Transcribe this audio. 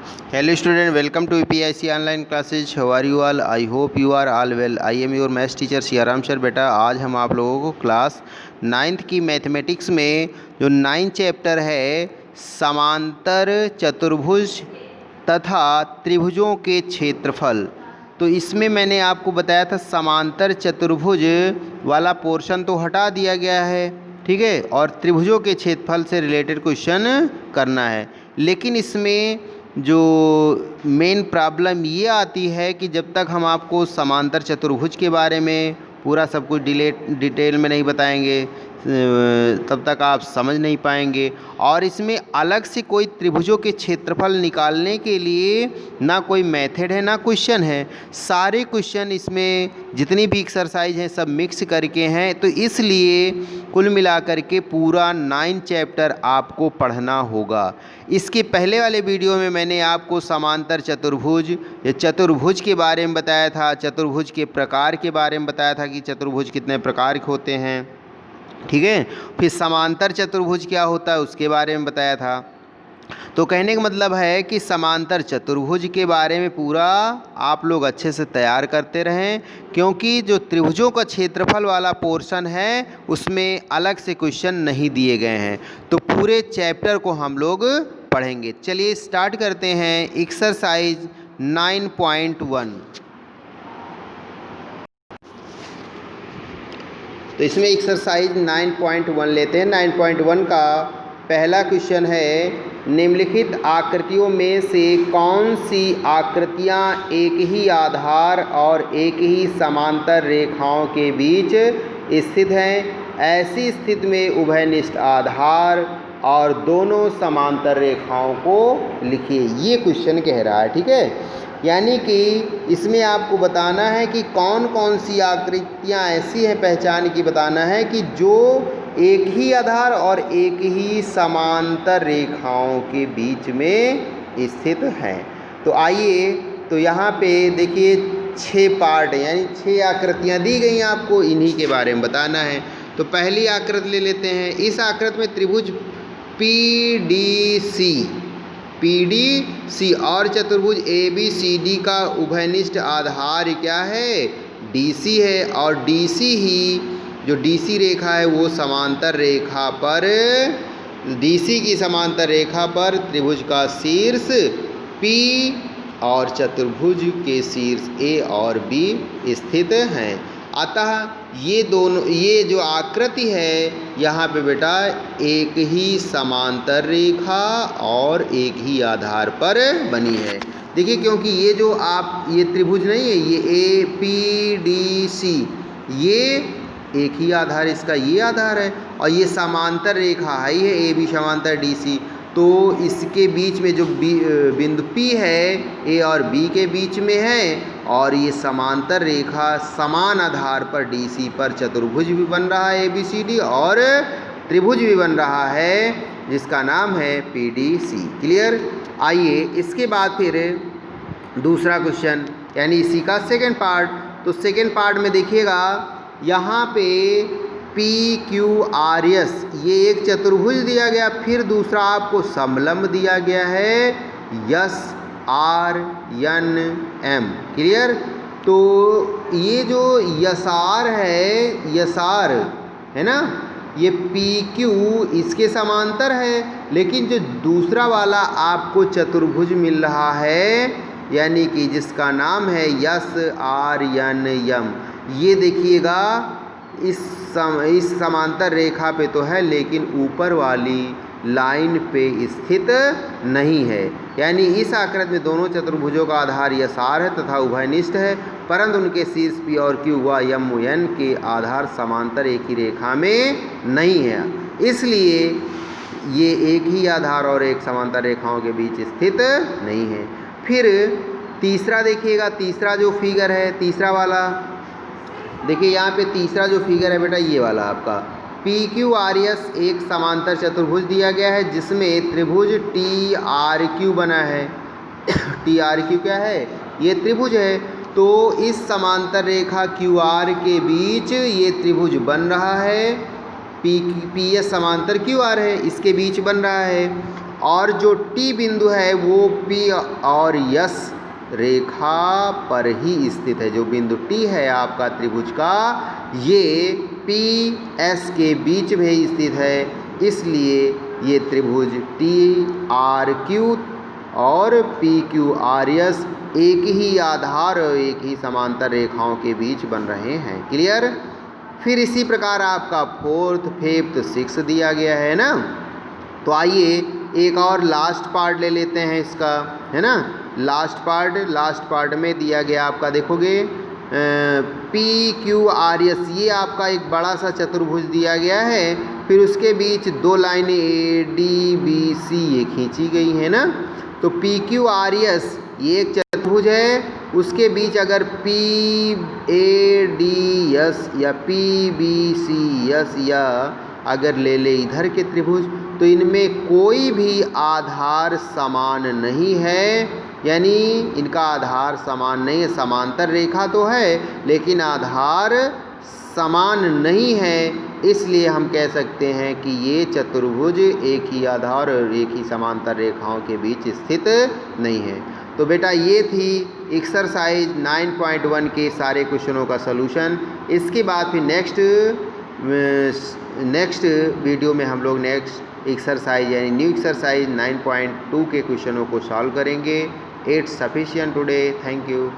Hello student, welcome to UPSC online classes. How are you all? I hope you are all well. I am your maths teacher Siyaram sir. बेटा आज हम आप लोगों को class 9th की mathematics में जो 9 चैप्टर है समांतर चतुर्भुज तथा त्रिभुजों के क्षेत्रफल, तो इसमें मैंने आपको बताया था समांतर चतुर्भुज वाला पोर्शन तो हटा दिया गया है, ठीक है, और त्रिभुजों के क्षेत्रफल से रिलेटेड क्वेश्चन करना है। लेकिन इसमें जो मेन प्रॉब्लम ये आती है कि जब तक हम आपको समांतर चतुर्भुज के बारे में पूरा सब कुछ डिटेल में नहीं बताएंगे तब तक आप समझ नहीं पाएंगे। और इसमें अलग से कोई त्रिभुजों के क्षेत्रफल निकालने के लिए ना कोई मेथड है ना क्वेश्चन है, सारे क्वेश्चन इसमें जितनी भी एक्सरसाइज हैं सब मिक्स करके हैं। तो इसलिए कुल मिलाकर के पूरा 9 चैप्टर आपको पढ़ना होगा। इसके पहले वाले वीडियो में मैंने आपको समांतर चतुर्भुज या चतुर्भुज के बारे में बताया था, चतुर्भुज के प्रकार के बारे में बताया था कि चतुर्भुज कितने प्रकार के होते हैं, ठीक है। फिर समांतर चतुर्भुज क्या होता है उसके बारे में बताया था। तो कहने का मतलब है कि समांतर चतुर्भुज के बारे में पूरा आप लोग अच्छे से तैयार करते रहें, क्योंकि जो त्रिभुजों का क्षेत्रफल वाला पोर्शन है उसमें अलग से क्वेश्चन नहीं दिए गए हैं। तो पूरे चैप्टर को हम लोग पढ़ेंगे। चलिए स्टार्ट करते हैं एक्सरसाइज 9.1। तो इसमें एक्सरसाइज 9.1 लेते हैं। 9.1 का पहला क्वेश्चन है, निम्नलिखित आकृतियों में से कौन सी आकृतियां एक ही आधार और एक ही समांतर रेखाओं के बीच स्थित हैं। ऐसी स्थिति में उभयनिष्ठ आधार और दोनों समांतर रेखाओं को लिखिए। ये क्वेश्चन कह रहा है, ठीक है। यानी कि इसमें आपको बताना है कि कौन कौन सी आकृतियां ऐसी हैं, पहचान की बताना है कि जो एक ही आधार और एक ही समांतर रेखाओं के बीच में स्थित हैं। तो आइए, तो यहाँ पे देखिए 6 पार्ट हैं, यानी 6 आकृतियाँ दी गई हैं आपको, इन्हीं के बारे में बताना है। तो पहली आकृति ले लेते हैं। इस आकृति में त्रिभुज PDC और चतुर्भुज ABCD का उभयनिष्ठ आधार क्या है? DC है। और DC ही जो DC रेखा है वो समांतर रेखा पर, DC की समांतर रेखा पर त्रिभुज का शीर्ष P और चतुर्भुज के शीर्ष A और B स्थित हैं। अतः ये जो आकृति है यहाँ पे बेटा एक ही समांतर रेखा और एक ही आधार पर बनी है। देखिए, क्योंकि ये त्रिभुज नहीं है, ये APDC, ये एक ही आधार, इसका ये आधार है, और ये समांतर रेखा है, ये AB समांतर DC। तो इसके बीच में जो बिंदु P है A और B के बीच में है, और ये समांतर रेखा समान आधार पर DC पर चतुर्भुज भी बन रहा है ABCD, और त्रिभुज भी बन रहा है जिसका नाम है PDC। क्लियर। आइए इसके बाद फिर दूसरा क्वेश्चन, यानी इसी का सेकेंड पार्ट। तो सेकेंड पार्ट में देखिएगा, यहाँ पे PQRS ये एक चतुर्भुज दिया गया, फिर दूसरा आपको समलंब दिया गया है SRNM। क्लियर। तो ये जो यसार है ना, ये PQ इसके समांतर है, लेकिन जो दूसरा वाला आपको चतुर्भुज मिल रहा है, यानी कि जिसका नाम है SRNM, ये देखिएगा इस समांतर रेखा पे तो है लेकिन ऊपर वाली लाइन पे स्थित नहीं है। यानी इस आकृति में दोनों चतुर्भुजों का आधार यसार है तथा उभयनिष्ठ है, परंतु उनके शीर्ष P और Q व M N के आधार समांतर एक ही रेखा में नहीं है, इसलिए ये एक ही आधार और एक समांतर रेखाओं के बीच स्थित नहीं है। फिर तीसरा देखिएगा, तीसरा जो फिगर है, तीसरा वाला देखिए, यहाँ पे तीसरा जो फिगर है बेटा ये वाला आपका PQRS एक समांतर चतुर्भुज दिया गया है जिसमें त्रिभुज TRQ बना है। TRQ क्या है? ये त्रिभुज है। तो इस समांतर रेखा QR के बीच ये त्रिभुज बन रहा है। PS समांतर QR है, इसके बीच बन रहा है। और जो टी बिंदु है वो पी और एस रेखा पर ही स्थित है। जो बिंदु टी है आपका त्रिभुज का, ये पी एस के बीच में ही स्थित है, इसलिए ये त्रिभुज टी आर क्यू और पी क्यू आर एस एक ही आधार और एक ही समांतर रेखाओं के बीच बन रहे हैं। क्लियर। फिर इसी प्रकार आपका फोर्थ, फिफ्थ, सिक्स दिया गया है ना। तो आइए एक और लास्ट पार्ट ले लेते हैं इसका, है ना। लास्ट पार्ट में दिया गया आपका देखोगे पी क्यू आर एस, ये आपका एक बड़ा सा चतुर्भुज दिया गया है। फिर उसके बीच दो लाइनें ए डी बी सी ये खींची गई है ना। तो पी क्यू आर एस ये एक चतुर्भुज है, उसके बीच अगर पी ए डी एस या पी बी सी एस या अगर ले ले इधर के त्रिभुज, तो इनमें कोई भी आधार समान नहीं है, यानी इनका आधार समान नहीं है। समांतर रेखा तो है लेकिन आधार समान नहीं है, इसलिए हम कह सकते हैं कि ये चतुर्भुज एक ही आधार और एक ही समांतर रेखाओं के बीच स्थित नहीं है। तो बेटा ये थी एक्सरसाइज 9.1 के सारे क्वेश्चनों का सलूशन। इसके बाद फिर नेक्स्ट वीडियो में हम लोग नेक्स्ट एक्सरसाइज यानी न्यू एक्सरसाइज 9.2 के क्वेश्चनों को सॉल्व करेंगे। It's sufficient today. Thank you.